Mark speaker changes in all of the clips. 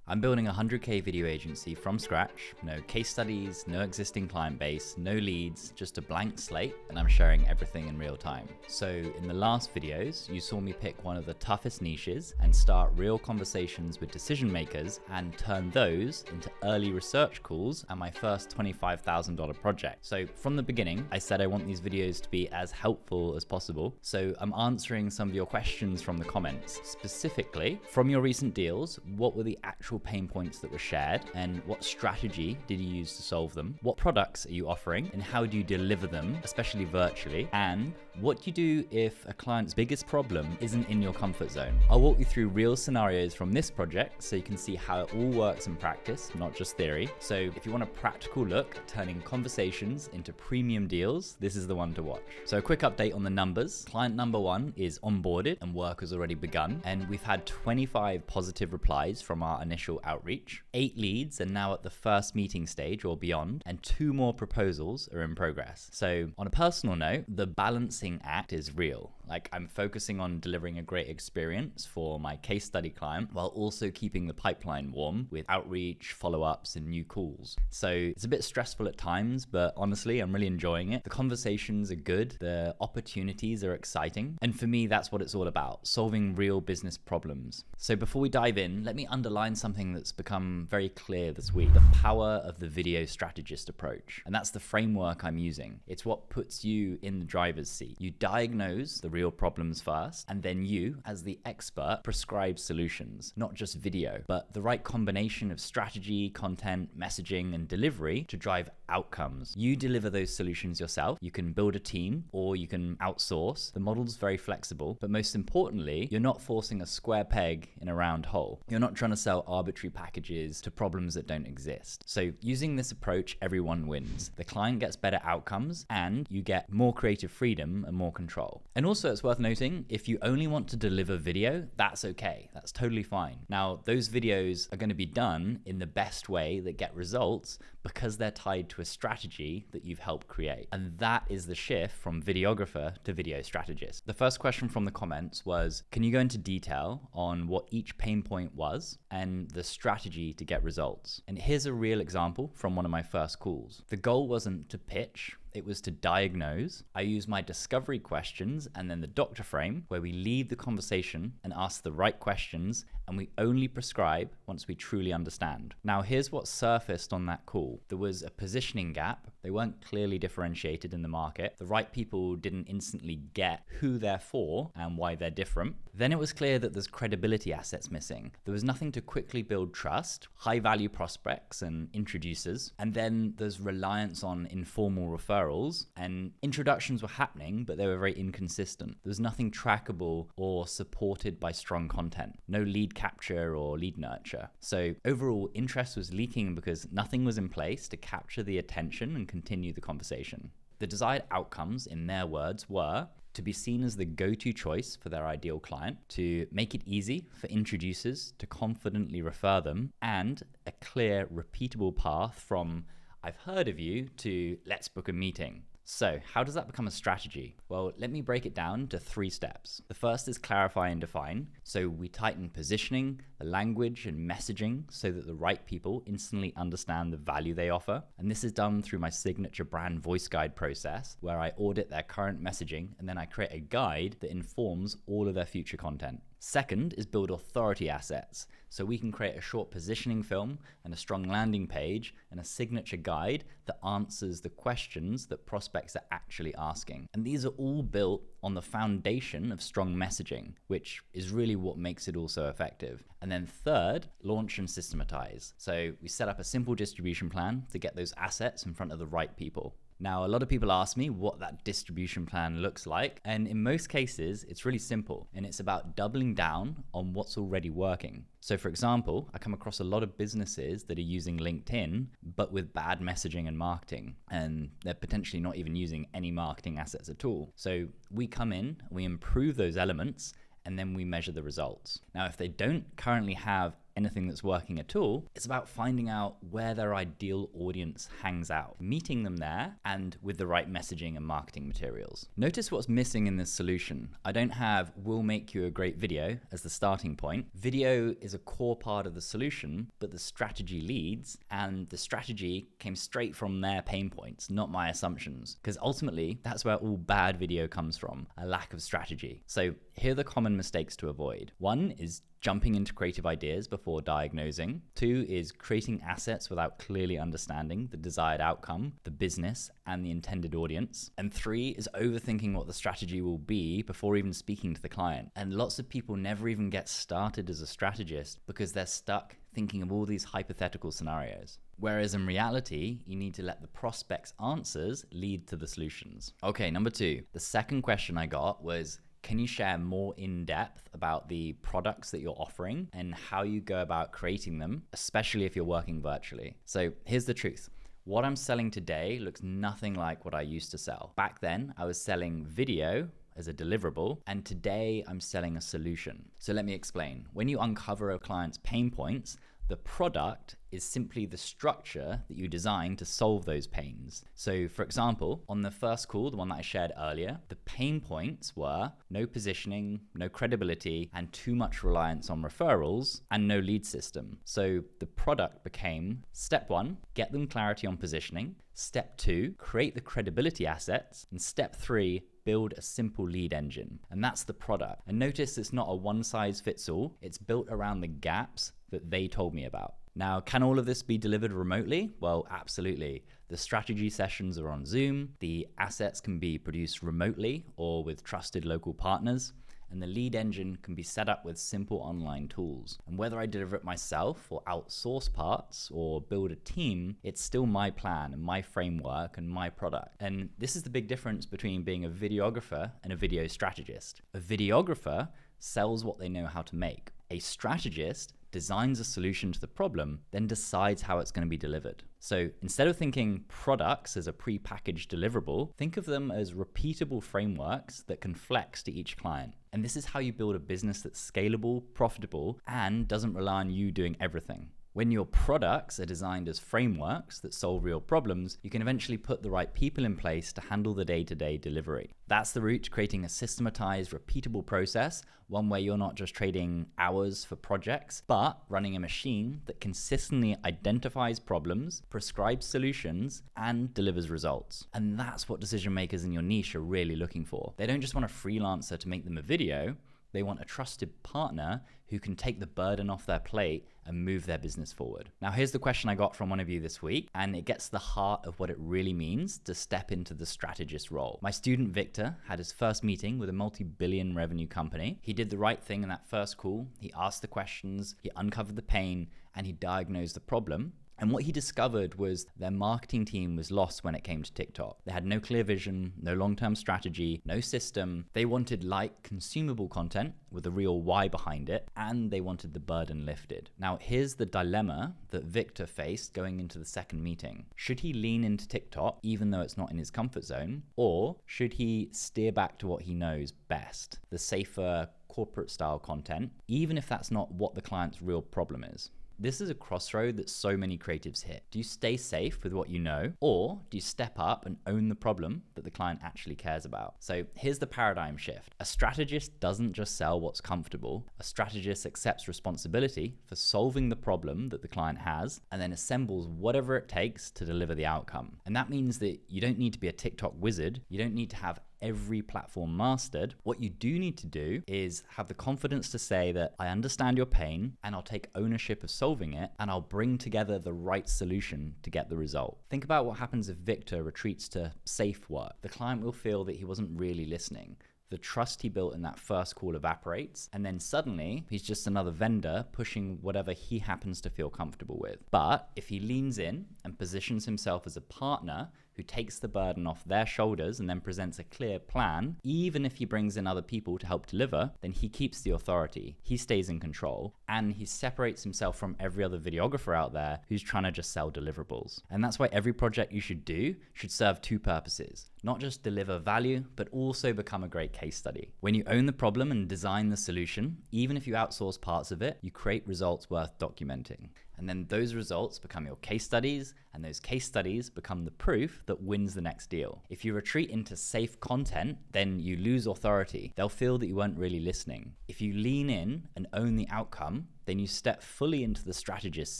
Speaker 1: I'm building a 100K video agency from scratch, no case studies, no existing client base, no leads, just a blank slate, and I'm sharing everything in real time. So in the last videos, you saw me pick one of the toughest niches and start real conversations with decision makers and turn those into early research calls and my first $25,000 project. So from the beginning, I said I want these videos to be as helpful as possible. So I'm answering some of your questions from the comments. Specifically, from your recent deals, what were the actual pain points that were shared and what strategy did you use to solve them? What products are you offering and how do you deliver them, especially virtually? And what do you do if a client's biggest problem isn't in your comfort zone? I'll walk you through real scenarios from this project so you can see how it all works in practice, not just theory. So if you want a practical look at turning conversations into premium deals, this is the one to watch. So a quick update on the numbers. Client number 1 is onboarded and work has already begun, and we've had 25 positive replies from our initial outreach. 8 leads are now at the first meeting stage or beyond, and 2 more proposals are in progress. So on a personal note, the balancing act is real. Like, I'm focusing on delivering a great experience for my case study client while also keeping the pipeline warm with outreach, follow-ups, and new calls. So it's a bit stressful at times, but honestly, I'm really enjoying it. The conversations are good, the opportunities are exciting, and for me, that's what it's all about, solving real business problems. So before we dive in, let me underline something that's become very clear this week: the power of the video strategist approach. And that's the framework I'm using. It's what puts you in the driver's seat. You diagnose the real problems first, and then you, as the expert, prescribe solutions, not just video, but the right combination of strategy, content, messaging, and delivery to drive outcomes. You deliver those solutions yourself. You can build a team or you can outsource. The model's very flexible, but most importantly, you're not forcing a square peg in a round hole. You're not trying to sell arbitrary packages to problems that don't exist. So using this approach, everyone wins. The client gets better outcomes and you get more creative freedom and more control. And also, it's worth noting, if you only want to deliver video, that's okay. That's totally fine. Now, those videos are going to be done in the best way that get results because they're tied to a strategy that you've helped create. And that is the shift from videographer to video strategist. The first question from the comments was, can you go into detail on what each pain point was and the strategy to get results? And here's a real example from one of my first calls. The goal wasn't to pitch, it was to diagnose. I use my discovery questions and then the doctor frame where we lead the conversation and ask the right questions, and we only prescribe once we truly understand. Now, here's what surfaced on that call. There was a positioning gap. They weren't clearly differentiated in the market. The right people didn't instantly get who they're for and why they're different. Then it was clear that there's credibility assets missing. There was nothing to quickly build trust, high value prospects and introducers. And then there's reliance on informal referrals, and introductions were happening, but they were very inconsistent. There was nothing trackable or supported by strong content. No lead capture or lead nurture. So overall, interest was leaking because nothing was in place to capture the attention and continue the conversation. The desired outcomes, in their words, were to be seen as the go-to choice for their ideal client, to make it easy for introducers to confidently refer them, and a clear, repeatable path from "I've heard of you" to "let's book a meeting." So how does that become a strategy? Well, let me break it down to 3 steps. The first is clarify and define. So we tighten positioning, the language and messaging so that the right people instantly understand the value they offer. And this is done through my signature brand voice guide process, where I audit their current messaging and then I create a guide that informs all of their future content. Second is build authority assets. So we can create a short positioning film and a strong landing page and a signature guide that answers the questions that prospects are actually asking. And these are all built on the foundation of strong messaging, which is really what makes it all so effective. And then third, launch and systematize. So we set up a simple distribution plan to get those assets in front of the right people. Now, a lot of people ask me what that distribution plan looks like, and in most cases, it's really simple, and it's about doubling down on what's already working. So for example, I come across a lot of businesses that are using LinkedIn, but with bad messaging and marketing, and they're potentially not even using any marketing assets at all. So we come in, we improve those elements, and then we measure the results. Now, if they don't currently have anything that's working at all. It's about finding out where their ideal audience hangs out, meeting them there, and with the right messaging and marketing materials. Notice what's missing in this solution. I don't have "will make you a great video" as the starting point. Video is a core part of the solution, but the strategy leads, and the strategy came straight from their pain points, not my assumptions. Because ultimately, that's where all bad video comes from, a lack of strategy. So here are the common mistakes to avoid. One is jumping into creative ideas before diagnosing. 2 is creating assets without clearly understanding the desired outcome, the business, and the intended audience. And 3 is overthinking what the strategy will be before even speaking to the client. And lots of people never even get started as a strategist because they're stuck thinking of all these hypothetical scenarios. Whereas in reality, you need to let the prospect's answers lead to the solutions. Okay, number 2. The second question I got was, can you share more in depth about the products that you're offering and how you go about creating them, especially if you're working virtually? So here's the truth. What I'm selling today looks nothing like what I used to sell. Back then, I was selling video as a deliverable, and today I'm selling a solution. So let me explain. When you uncover a client's pain points, the product is simply the structure that you design to solve those pains. So for example, on the first call, the one that I shared earlier, the pain points were no positioning, no credibility, and too much reliance on referrals, and no lead system. So the product became step 1, get them clarity on positioning. Step 2, create the credibility assets. And step 3, build a simple lead engine. And that's the product. And notice it's not a one-size-fits-all. It's built around the gaps that they told me about. Now, can all of this be delivered remotely? Well, absolutely. The strategy sessions are on Zoom. The assets can be produced remotely or with trusted local partners. And the lead engine can be set up with simple online tools. And whether I deliver it myself or outsource parts or build a team, it's still my plan and my framework and my product. And this is the big difference between being a videographer and a video strategist. A videographer sells what they know how to make. A strategist designs a solution to the problem, then decides how it's going to be delivered. So instead of thinking products as a pre-packaged deliverable, think of them as repeatable frameworks that can flex to each client. And this is how you build a business that's scalable, profitable, and doesn't rely on you doing everything. When your products are designed as frameworks that solve real problems, you can eventually put the right people in place to handle the day-to-day delivery. That's the route to creating a systematized, repeatable process, one where you're not just trading hours for projects, but running a machine that consistently identifies problems, prescribes solutions, and delivers results. And that's what decision makers in your niche are really looking for. They don't just want a freelancer to make them a video. They want a trusted partner who can take the burden off their plate and move their business forward. Now, here's the question I got from one of you this week, and it gets to the heart of what it really means to step into the strategist role. My student Victor had his first meeting with a multi-billion revenue company. He did the right thing in that first call. He asked the questions, he uncovered the pain, and he diagnosed the problem. And what he discovered was their marketing team was lost when it came to TikTok. They had no clear vision, no long-term strategy, no system. They wanted light, consumable content with a real why behind it, and they wanted the burden lifted. Now, here's the dilemma that Victor faced going into the second meeting. Should he lean into TikTok, even though it's not in his comfort zone, or should he steer back to what he knows best, the safer corporate-style content, even if that's not what the client's real problem is? This is a crossroad that so many creatives hit. Do you stay safe with what you know, or do you step up and own the problem that the client actually cares about? So here's the paradigm shift. A strategist doesn't just sell what's comfortable. A strategist accepts responsibility for solving the problem that the client has and then assembles whatever it takes to deliver the outcome. And that means that you don't need to be a TikTok wizard. You don't need to have every platform mastered. What you do need to do is have the confidence to say that I understand your pain and I'll take ownership of solving it and I'll bring together the right solution to get the result. Think about what happens if Victor retreats to safe work. The client will feel that he wasn't really listening. The trust he built in that first call evaporates, and then suddenly he's just another vendor pushing whatever he happens to feel comfortable with. But if he leans in and positions himself as a partner who takes the burden off their shoulders and then presents a clear plan, even if he brings in other people to help deliver, then he keeps the authority, he stays in control, and he separates himself from every other videographer out there who's trying to just sell deliverables. And that's why every project you should do should serve two purposes. Not just deliver value, but also become a great case study. When you own the problem and design the solution, even if you outsource parts of it, you create results worth documenting. And then those results become your case studies, and those case studies become the proof that wins the next deal. If you retreat into safe content, then you lose authority. They'll feel that you weren't really listening. If you lean in and own the outcome, then you step fully into the strategist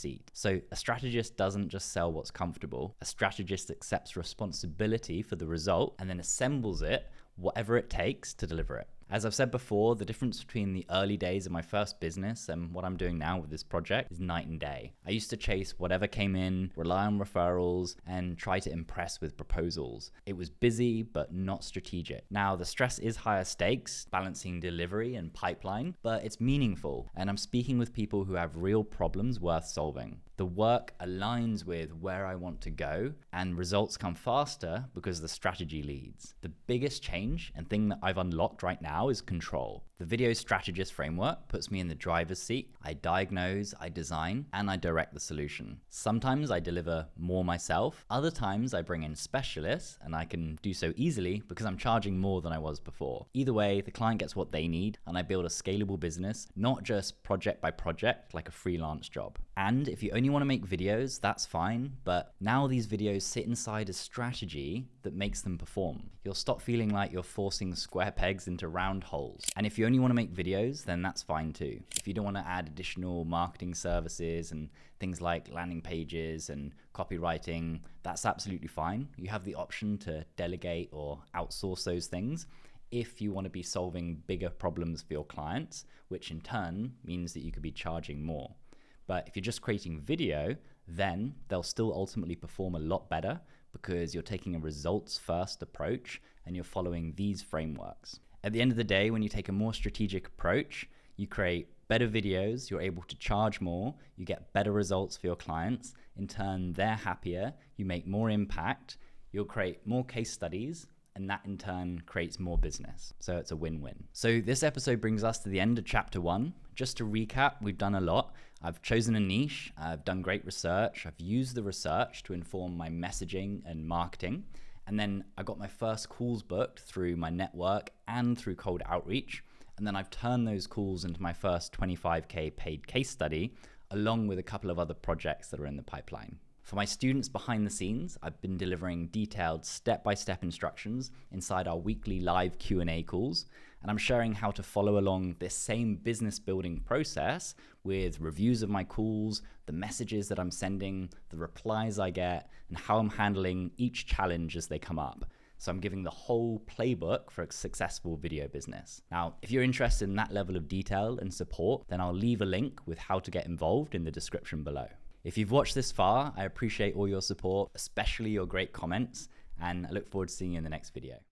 Speaker 1: seat. So a strategist doesn't just sell what's comfortable. A strategist accepts responsibility for the result and then assembles it, whatever it takes, to deliver it. As I've said before, the difference between the early days of my first business and what I'm doing now with this project is night and day. I used to chase whatever came in, rely on referrals, and try to impress with proposals. It was busy, but not strategic. Now, the stress is higher stakes, balancing delivery and pipeline, but it's meaningful, and I'm speaking with people who have real problems worth solving. The work aligns with where I want to go, and results come faster because the strategy leads. The biggest change and thing that I've unlocked right now is control. The video strategist framework puts me in the driver's seat. I diagnose, I design, and I direct the solution. Sometimes I deliver more myself. Other times I bring in specialists, and I can do so easily because I'm charging more than I was before. Either way, the client gets what they need, and I build a scalable business, not just project by project like a freelance job. And if you only want to make videos, that's fine, but now these videos sit inside a strategy that makes them perform. You'll stop feeling like you're forcing square pegs into round holes. And if you only want to make videos, then that's fine too. If you don't want to add additional marketing services and things like landing pages and copywriting, that's absolutely fine. You have the option to delegate or outsource those things if you want to be solving bigger problems for your clients, which in turn means that you could be charging more. But if you're just creating video, then they'll still ultimately perform a lot better because you're taking a results-first approach and you're following these frameworks. At the end of the day, when you take a more strategic approach, you create better videos, you're able to charge more, you get better results for your clients. In turn, they're happier, you make more impact, you'll create more case studies, and that in turn creates more business. So it's a win-win. So this episode brings us to the end of chapter 1. Just to recap, we've done a lot. I've chosen a niche, I've done great research, I've used the research to inform my messaging and marketing, and then I got my first calls booked through my network and through cold outreach, and then I've turned those calls into my first 25K paid case study, along with a couple of other projects that are in the pipeline. For my students behind the scenes, I've been delivering detailed step-by-step instructions inside our weekly live Q&A calls, and I'm sharing how to follow along this same business building process with reviews of my calls, the messages that I'm sending, the replies I get, and how I'm handling each challenge as they come up. So I'm giving the whole playbook for a successful video business. Now, if you're interested in that level of detail and support, then I'll leave a link with how to get involved in the description below. If you've watched this far, I appreciate all your support, especially your great comments, and I look forward to seeing you in the next video.